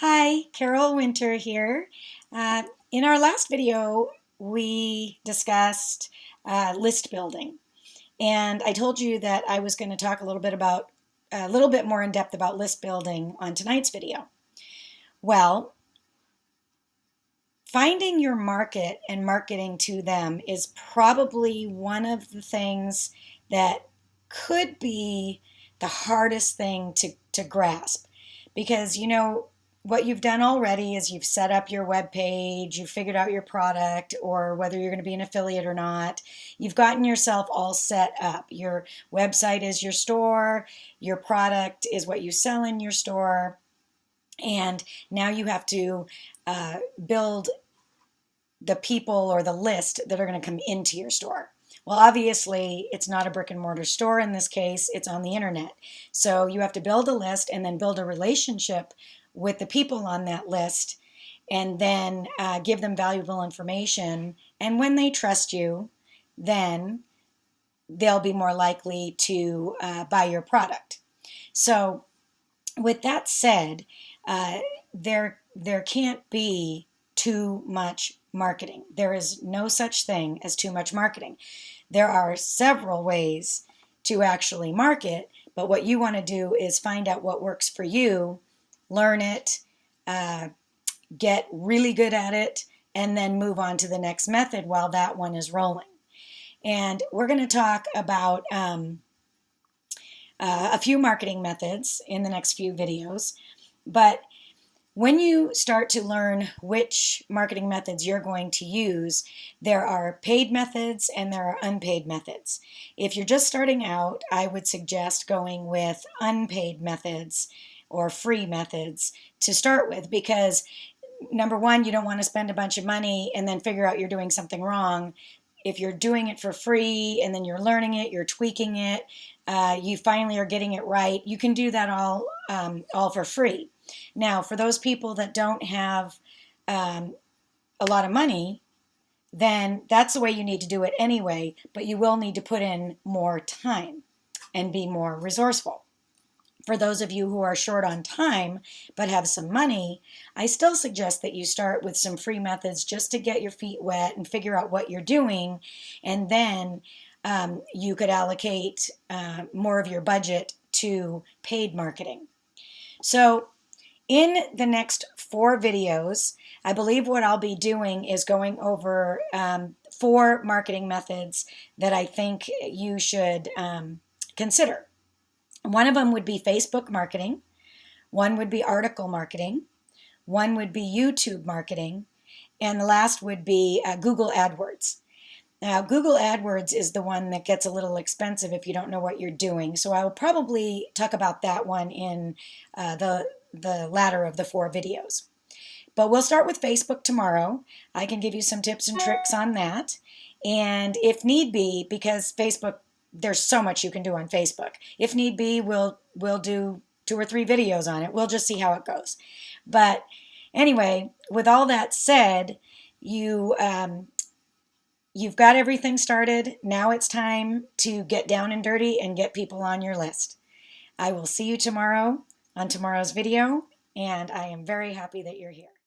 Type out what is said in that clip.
Hi, Carol Winter here. In our last video, we discussed list building, and I told you that I was going to talk a little bit more in depth about list building on tonight's video. Well, finding your market and marketing to them is probably one of the things that could be the hardest thing to grasp, because what you've done already is you've set up your web page, you've figured out your product, or whether you're going to be an affiliate or not. You've gotten yourself all set up. Your website is your store, your product is what you sell in your store, and now you have to build the people or the list that are going to come into your store. Well, obviously, it's not a brick and mortar store in this case, it's on the internet. So you have to build a list and then build a relationship with the people on that list, and then give them valuable information. And when they trust you, then they'll be more likely to buy your product. So with that said, there can't be too much marketing. There is no such thing as too much marketing. There are several ways to actually market, but what you want to do is find out what works for you, learn it, get really good at it, and then move on to the next method while that one is rolling. And we're going to talk about a few marketing methods in the next few videos, but when you start to learn which marketing methods you're going to use, there are paid methods and there are unpaid methods. If you're just starting out, I would suggest going with unpaid methods or free methods to start with, because number one, you don't want to spend a bunch of money and then figure out you're doing something wrong. If you're doing it for free and then you're learning it, you're tweaking it, you finally are getting it right, you can do that all for free. Now, for those people that don't have a lot of money, then that's the way you need to do it anyway, but you will need to put in more time and be more resourceful. For those of you who are short on time but have some money, I still suggest that you start with some free methods just to get your feet wet and figure out what you're doing, and then you could allocate more of your budget to paid marketing. So in the next 4 videos, I believe what I'll be doing is going over 4 marketing methods that I think you should consider. One of them would be Facebook marketing, one would be article marketing, one would be YouTube marketing, and the last would be Google AdWords. Now, Google AdWords is the one that gets a little expensive if you don't know what you're doing, so I will probably talk about that one in the latter of the 4 videos. But we'll start with Facebook tomorrow. I can give you some tips and tricks on that, and if need be, because Facebook, there's so much you can do on Facebook. If need be, we'll do 2 or 3 videos on it. We'll just see how it goes. But anyway, with all that said, you've got everything started. Now it's time to get down and dirty and get people on your list. I will see you tomorrow on tomorrow's video, and I am very happy that you're here.